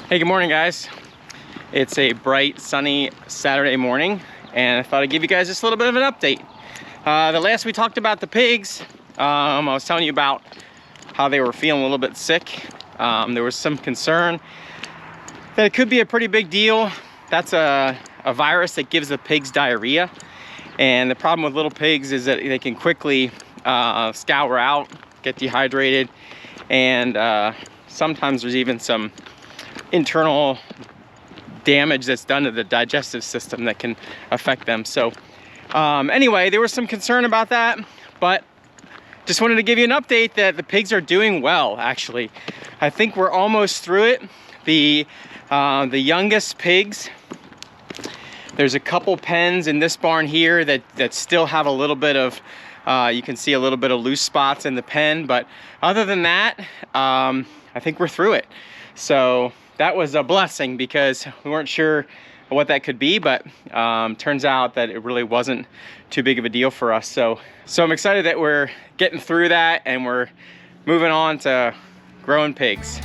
Hey, good morning, guys. It's a bright, sunny Saturday morning, and I thought I'd give you guys just a little bit of an update. The last we talked about the pigs, I was telling you about how they were feeling a little bit sick. There was some concern that it could be a pretty big deal. That's a virus that gives the pigs diarrhea. And the problem with little pigs is that they can quickly scour out, get dehydrated, and sometimes there's even some internal damage that's done to the digestive system that can affect them. So anyway, there was some concern about that, but just wanted to give you an update that the pigs are doing well, actually. I think we're almost through it. The youngest pigs, there's a couple pens in this barn here that still have a little bit of, you can see a little bit of loose spots in the pen, but other than that, I think we're through it. So that was a blessing because we weren't sure what that could be, but turns out that it really wasn't too big of a deal for us. So I'm excited that we're getting through that and we're moving on to growing pigs.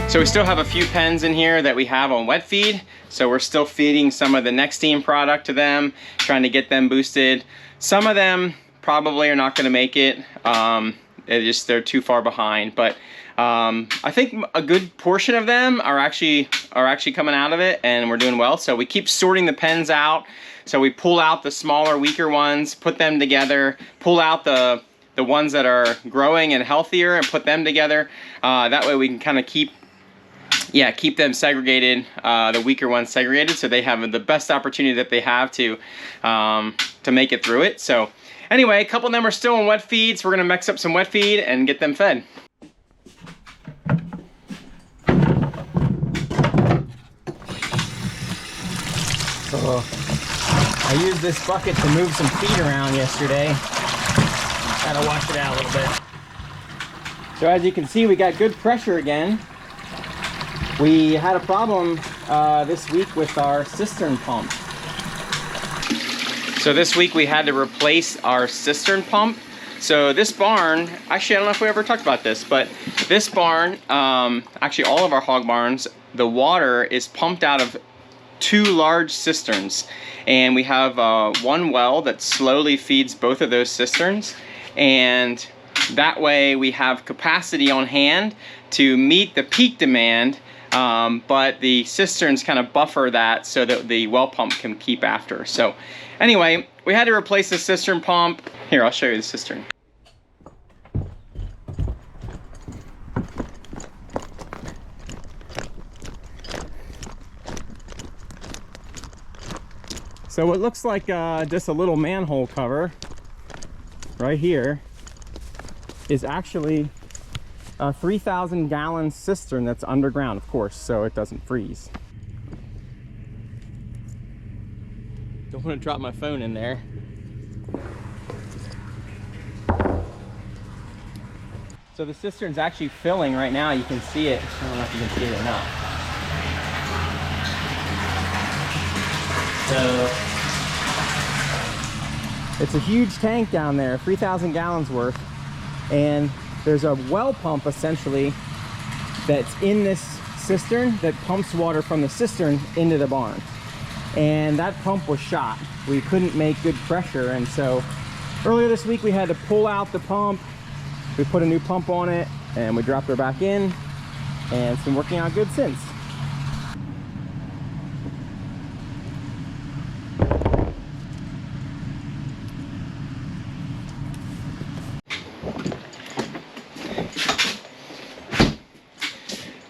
So we still have a few pens in here that we have on wet feed. So we're still feeding some of the Nextine product to them, trying to get them boosted. Some of them probably are not gonna make it. They're too far behind. But I think a good portion of them are actually coming out of it and we're doing well. So we keep sorting the pens out. So we pull out the smaller, weaker ones, put them together, pull out the ones that are growing and healthier and put them together. That way we can kind of keep them segregated, the weaker ones segregated, so they have the best opportunity that they have to make it through it. So anyway, a couple of them are still in wet feed, so we're gonna mix up some wet feed and get them fed. So I used this bucket to move some feed around yesterday. Gotta wash it out a little bit. So as you can see, we got good pressure again. We had a problem this week with our cistern pump. So this week we had to replace our cistern pump. So this barn, actually I don't know if we ever talked about this, but this barn, actually all of our hog barns, the water is pumped out of 2 large cisterns. And we have one well that slowly feeds both of those cisterns. And that way we have capacity on hand to meet the peak demand. But the cisterns kind of buffer that so that the well pump can keep after. So anyway, we had to replace the cistern pump. Here, I'll show you the cistern. So what looks like just a little manhole cover right here is actually a 3,000 gallon cistern that's underground, of course, so it doesn't freeze. Don't want to drop my phone in there. So the cistern's actually filling right now. You can see it. I don't know if you can see it or not. So it's a huge tank down there, 3,000 gallons worth, and there's a well pump essentially that's in this cistern that pumps water from the cistern into the barn. And that pump was shot. We couldn't make good pressure, and so earlier this week we had to pull out the pump. We put a new pump on it and we dropped her back in, and it's been working out good since.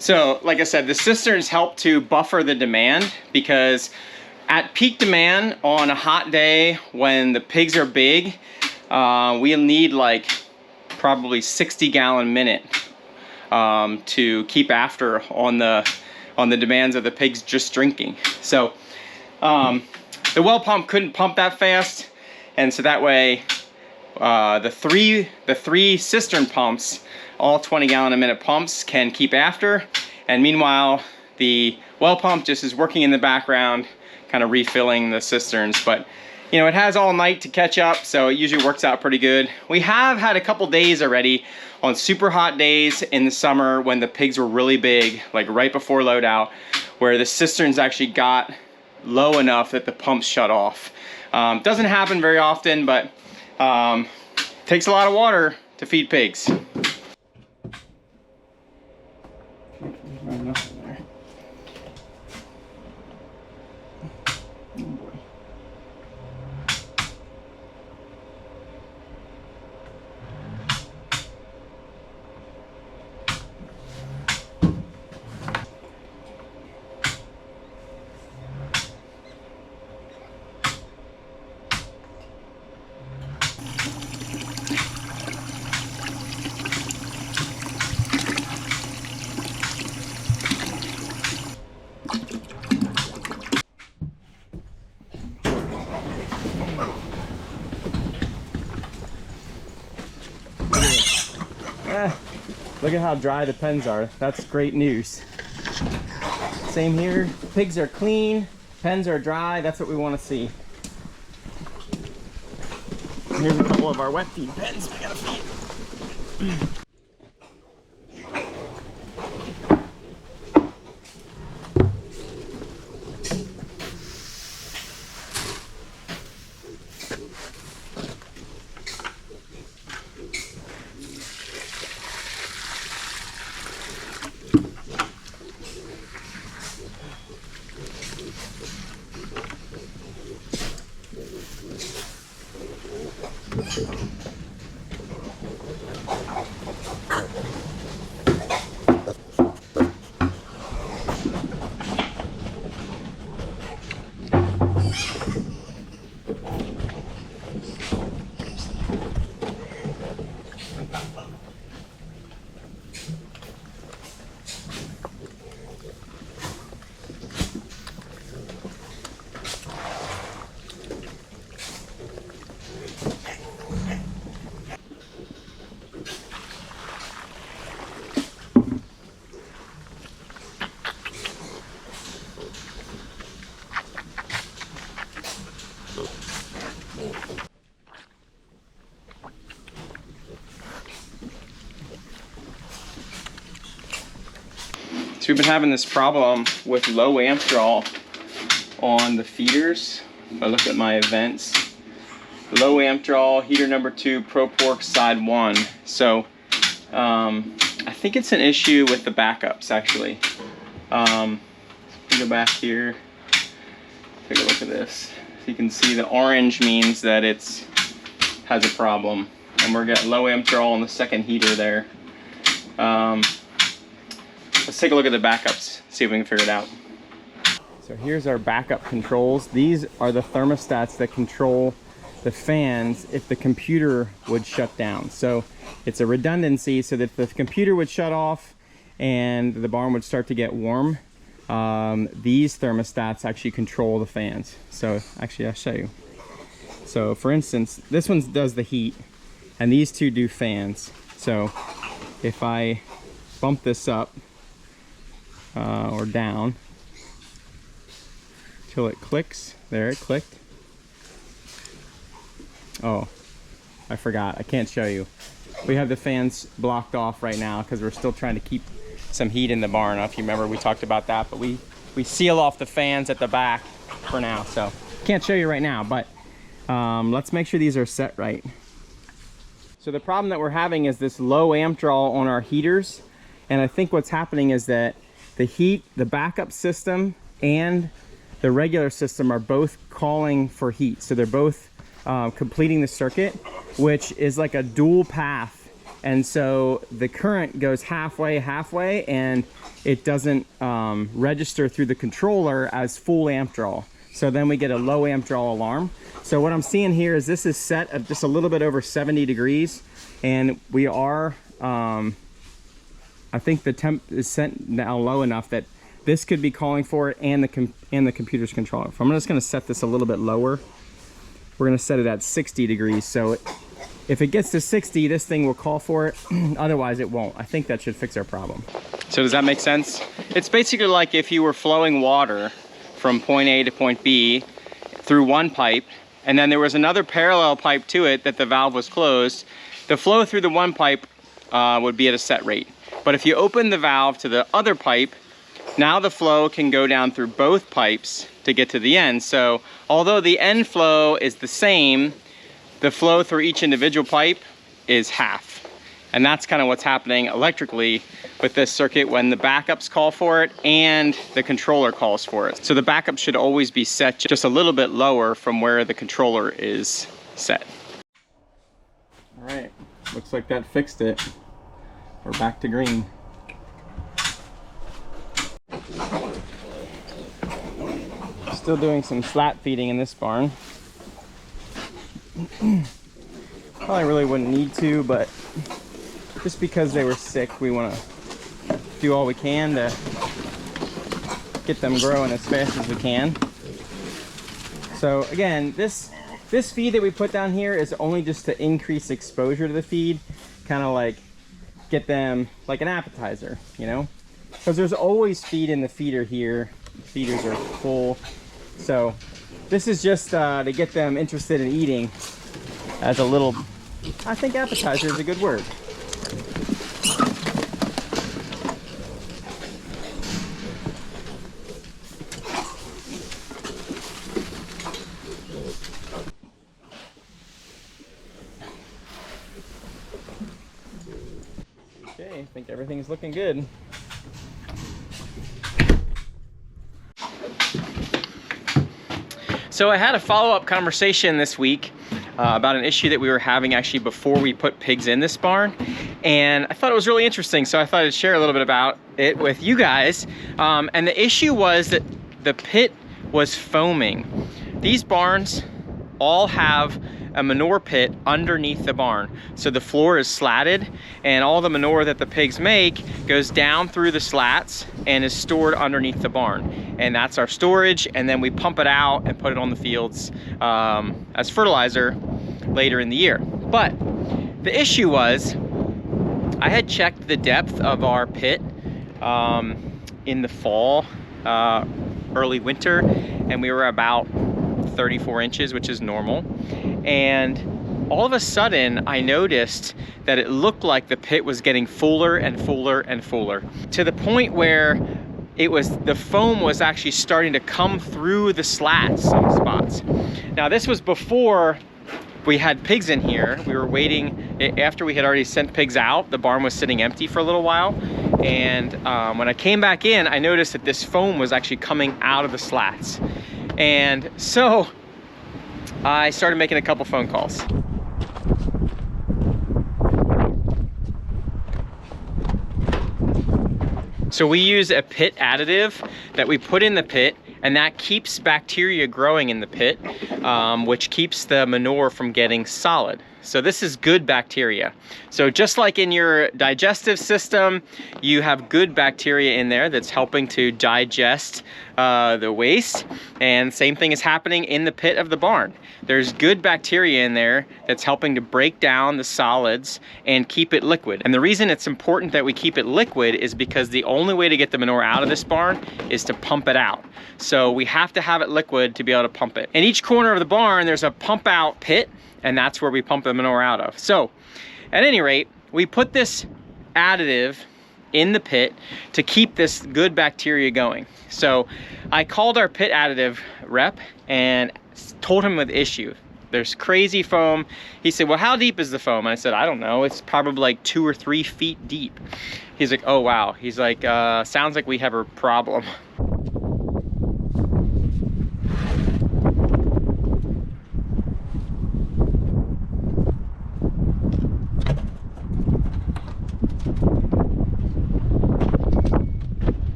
So, like I said, the cisterns help to buffer the demand because at peak demand on a hot day when the pigs are big, we'll need like probably 60 gallon minute to keep after on the demands of the pigs just drinking. So the well pump couldn't pump that fast, and so that way the three cistern pumps, all 20 gallon a minute pumps, can keep after, and meanwhile the well pump just is working in the background, kind of refilling the cisterns. But you know, it has all night to catch up, so it usually works out pretty good. We have had a couple days already on super hot days in the summer when the pigs were really big, like right before loadout, where the cisterns actually got low enough that the pumps shut off. Doesn't happen very often, but takes a lot of water to feed pigs. Look at how dry the pens are. That's great news. Same here. Pigs are clean, pens are dry. That's what we want to see. Here's a couple of our wet feed pens we gotta feed. So we've been having this problem with low amp draw on the feeders. If I look at my events, low amp draw, heater number 2, Pro Pork side 1. So I think it's an issue with the backups actually. Go back here, take a look at this. So you can see the orange means that it's has a problem, and we're getting low amp draw on the second heater there. Let's take a look at the backups, see if we can figure it out. So here's our backup controls. These are the thermostats that control the fans if the computer would shut down. So it's a redundancy so that if the computer would shut off and the barn would start to get warm, these thermostats actually control the fans. So actually I'll show you. So for instance, this one does the heat and these two do fans. So if I bump this up or down till it clicks, there it clicked. Oh, I forgot, I can't show you. We have the fans blocked off right now because we're still trying to keep some heat in the barn. If you remember, we talked about that, but we seal off the fans at the back for now, so can't show you right now, but let's make sure these are set right. So the problem that we're having is this low amp draw on our heaters, and I think what's happening is that the backup system and the regular system are both calling for heat. So they're both completing the circuit, which is like a dual path. And so the current goes halfway, and it doesn't register through the controller as full amp draw. So then we get a low amp draw alarm. So what I'm seeing here is this is set at just a little bit over 70 degrees. And we are, I think the temp is set now low enough that this could be calling for it and the computer's controller. So I'm just gonna set this a little bit lower. We're gonna set it at 60 degrees. So if it gets to 60, this thing will call for it. Otherwise it won't. I think that should fix our problem. So does that make sense? It's basically like if you were flowing water from point A to point B through one pipe, and then there was another parallel pipe to it that the valve was closed. The flow through the one pipe would be at a set rate. But if you open the valve to the other pipe, now the flow can go down through both pipes to get to the end. So although the end flow is the same, the flow through each individual pipe is half. And that's kind of what's happening electrically with this circuit when the backups call for it and the controller calls for it. So the backup should always be set just a little bit lower from where the controller is set. All right, looks like that fixed it. We're back to green. Still doing some slat feeding in this barn. Probably really wouldn't need to, but just because they were sick, we want to do all we can to get them growing as fast as we can. So again, this feed that we put down here is only just to increase exposure to the feed, kind of like get them like an appetizer, you know, because there's always feed in the feeder here. Feeders are full, so this is just to get them interested in eating as a little, I think appetizer is a good word. Okay, I think everything's looking good. So I had a follow-up conversation this week about an issue that we were having actually before we put pigs in this barn, and I thought it was really interesting, so I thought I'd share a little bit about it with you guys. And the issue was that the pit was foaming. These barns all have a manure pit underneath the barn, so the floor is slatted, and all the manure that the pigs make goes down through the slats and is stored underneath the barn, and that's our storage, and then we pump it out and put it on the fields as fertilizer later in the year. But the issue was, I had checked the depth of our pit in the fall, early winter, and we were about 34 inches, which is normal. And all of a sudden I noticed that it looked like the pit was getting fuller and fuller and fuller, to the point where the foam was actually starting to come through the slats in spots. Now this was before we had pigs in here. We were waiting, after we had already sent pigs out, the barn was sitting empty for a little while. And when I came back in, I noticed that this foam was actually coming out of the slats. And so I started making a couple phone calls. So we use a pit additive that we put in the pit, and that keeps bacteria growing in the pit, which keeps the manure from getting solid. So this is good bacteria. So just like in your digestive system, you have good bacteria in there that's helping to digest the waste, and same thing is happening in the pit of the barn. There's good bacteria in there that's helping to break down the solids and keep it liquid. And the reason it's important that we keep it liquid is because the only way to get the manure out of this barn is to pump it out. So we have to have it liquid to be able to pump it. In each corner of the barn, there's a pump out pit, and that's where we pump the manure out of. So at any rate, we put this additive in the pit to keep this good bacteria going. So I called our pit additive rep and told him the issue. There's crazy foam. He said, well, how deep is the foam? And I said, I don't know. It's probably like 2 or 3 feet deep. He's like, oh, wow. He's like, sounds like we have a problem.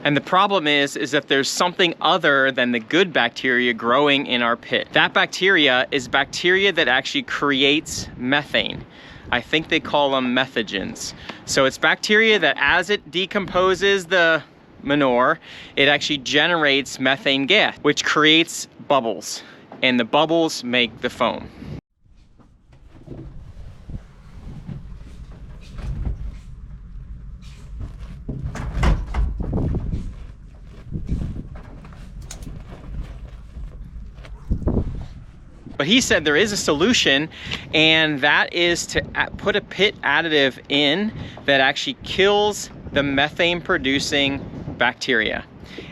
And the problem is that there's something other than the good bacteria growing in our pit. That bacteria is bacteria that actually creates methane. I think they call them methogens. So it's bacteria that as it decomposes the manure, it actually generates methane gas, which creates bubbles. and the bubbles make the foam. But he said there is a solution, and that is to put a pit additive in that actually kills the methane producing bacteria.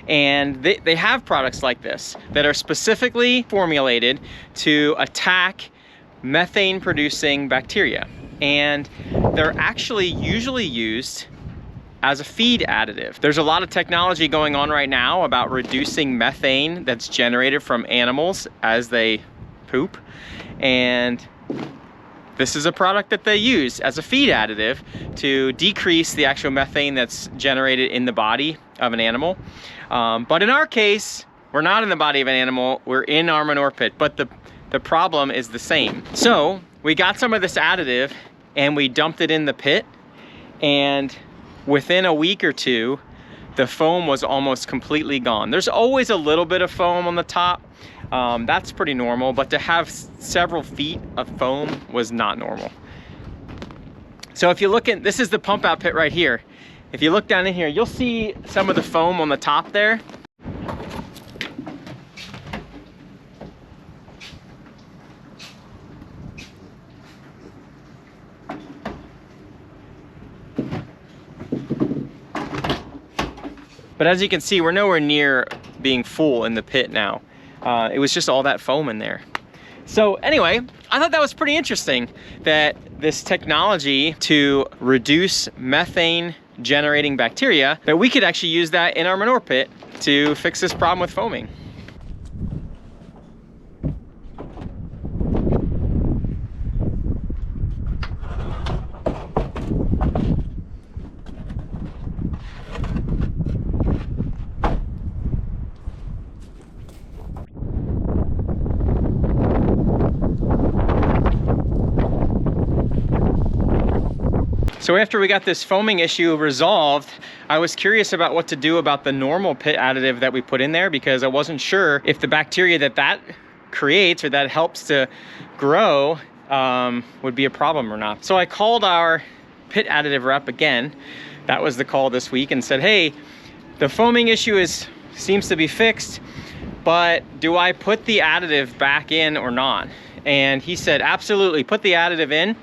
And they have products like this that are specifically formulated to attack methane producing bacteria. And they're actually usually used as a feed additive. There's a lot of technology going on right now about reducing methane that's generated from animals as they poop, and this is a product that they use as a feed additive to decrease the actual methane that's generated in the body of an animal. But in our case, we're not in the body of an animal, we're in our manure pit, but the problem is the same. So we got some of this additive and we dumped it in the pit, and within a week or two, the foam was almost completely gone. There's always a little bit of foam on the top. That's pretty normal, but to have several feet of foam was not normal. So if you look at, this is the pump out pit right here. If you look down in here, you'll see some of the foam on the top there. But as you can see, we're nowhere near being full in the pit now. It was just all that foam in there. So anyway, I thought that was pretty interesting that this technology to reduce methane generating bacteria, that we could actually use that in our manure pit to fix this problem with foaming. So after we got this foaming issue resolved, I was curious about what to do about the normal pit additive that we put in there, because I wasn't sure if the bacteria that creates or that helps to grow would be a problem or not. So I called our pit additive rep again. That was the call this week, and said, hey, the foaming issue seems to be fixed, but do I put the additive back in or not? And he said, absolutely, put the additive in.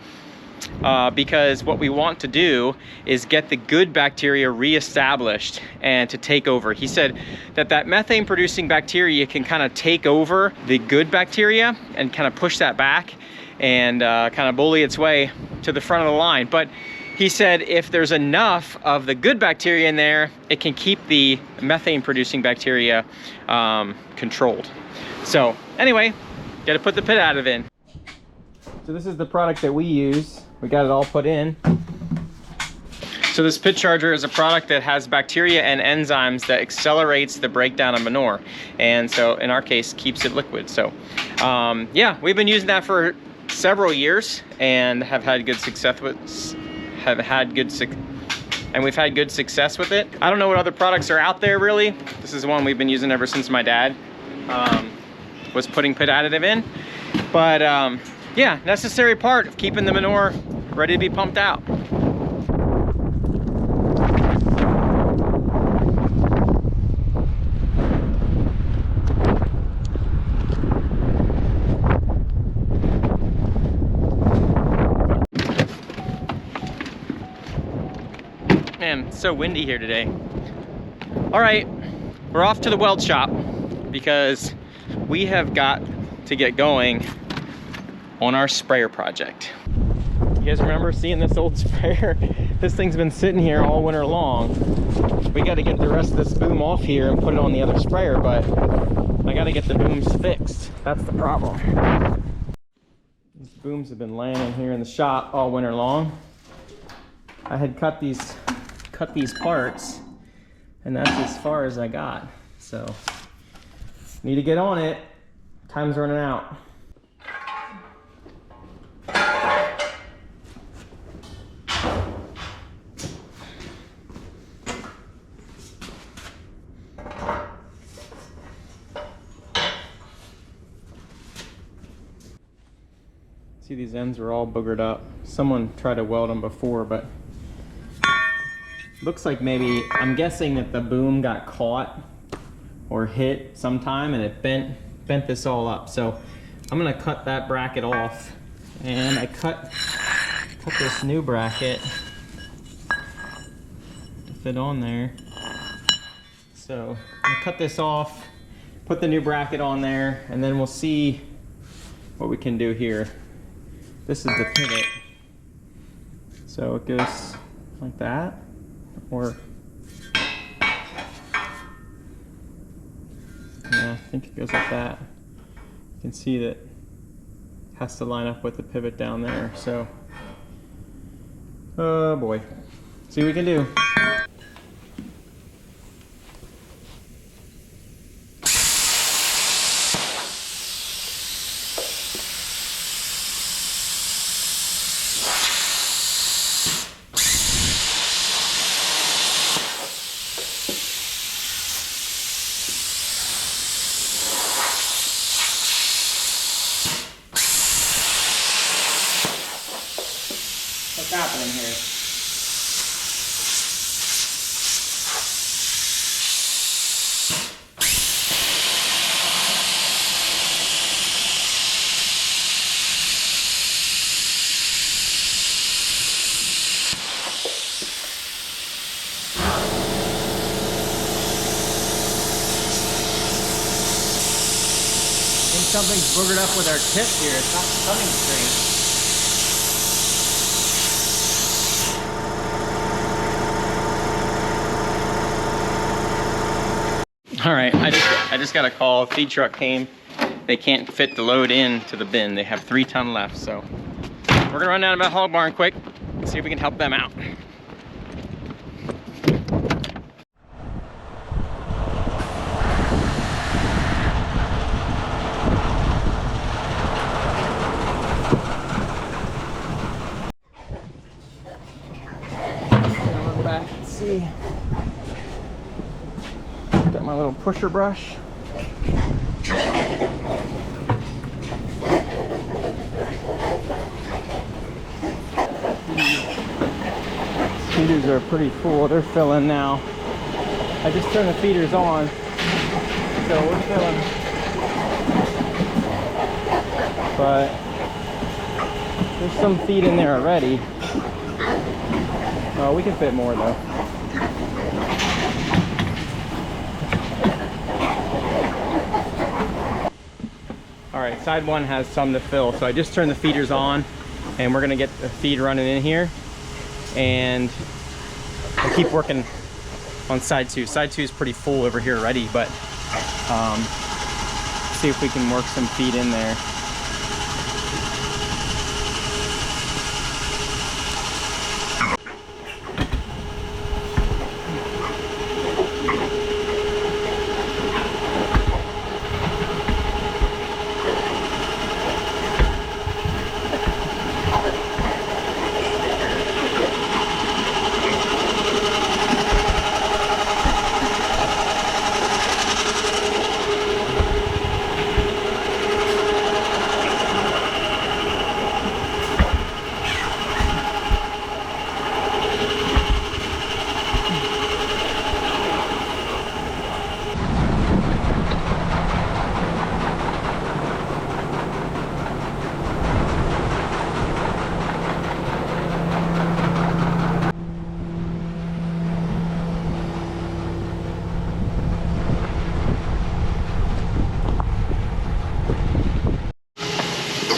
Because what we want to do is get the good bacteria reestablished and to take over. He said that methane producing bacteria can kind of take over the good bacteria and kind of push that back and kind of bully its way to the front of the line. But he said if there's enough of the good bacteria in there, it can keep the methane producing bacteria controlled. So anyway, got to put the pit additive in. So this is the product that we use. We got it all put in. So this pit charger is a product that has bacteria and enzymes that accelerates the breakdown of manure. And so in our case, keeps it liquid. So yeah, we've been using that for several years and have had good success with we've had good success with it. I don't know what other products are out there really. This is one we've been using ever since my dad was putting pit additive in. But yeah, necessary part of keeping the manure ready to be pumped out. Man, it's so windy here today. All right, we're off to the weld shop because we have got to get going on our sprayer project. You guys remember seeing this old sprayer? This thing's been sitting here all winter long. We got to get the rest of this boom off here and put it on the other sprayer, but I got to get the booms fixed. That's the problem. These booms have been laying in here in the shop all winter long. I had cut these parts, and that's as far as I got. So need to get on it. Time's running out. See, these ends are all boogered up. Someone tried to weld them before, but looks like maybe, I'm guessing that the boom got caught or hit sometime and it bent this all up. So I'm gonna cut that bracket off, and I cut this new bracket to fit on there. So I'm gonna cut this off, put the new bracket on there, and then we'll see what we can do here. This is the pivot. So it goes like that, or yeah, I think it goes like that. You can see that it has to line up with the pivot down there. So, oh boy, see what we can do. What's happening here? I think something's boogered up with our tip here. It's not coming straight. All right, I just got a call. Feed truck came. They can't fit the load into the bin. They have 3 ton left, so we're gonna run down to the hog barn quick and see if we can help them out. Look back and see. Got my little pusher brush. Feeders are pretty full. They're filling now. I just turned the feeders on, so we're filling. But there's some feed in there already. Oh, we can fit more though. All right, side one has some to fill, so I just turned the feeders on, and we're gonna get the feed running in here, and we'll keep working on side two. Side two is pretty full over here already, but see if we can work some feed in there.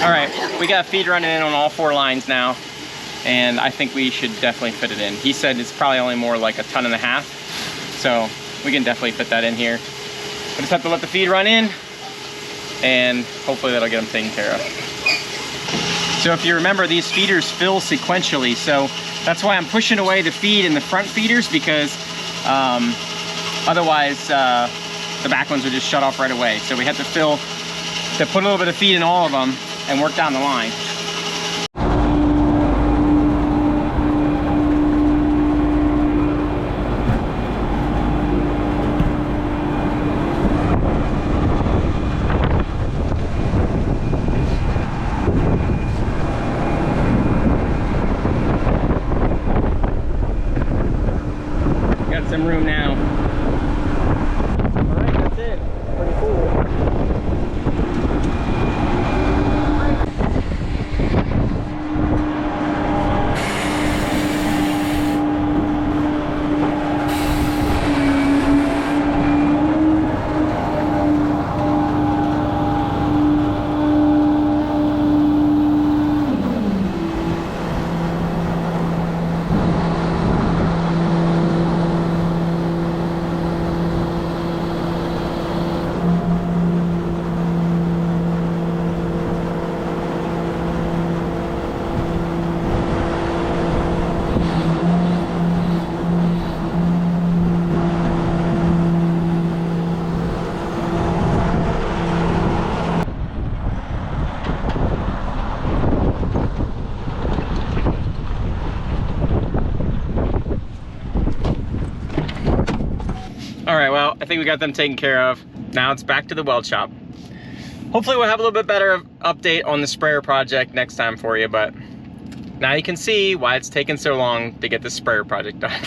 All right, we got feed running in on all 4 lines now, and I think we should definitely fit it in. He said it's probably only more like 1.5 tons, so we can definitely fit that in here. We just have to let the feed run in, and hopefully that'll get them taken care of. So if you remember, these feeders fill sequentially, so that's why I'm pushing away the feed in the front feeders, because otherwise the back ones would just shut off right away. So we have to put a little bit of feed in all of them and work down the line. some room now. All right, that's it. Pretty cool. All right, well, I think we got them taken care of. Now it's back to the weld shop. Hopefully we'll have a little bit better update on the sprayer project next time for you, but now you can see why it's taken so long to get this sprayer project done.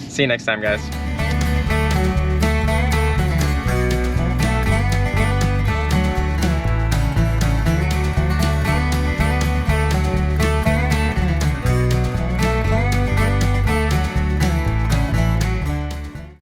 See you next time, guys.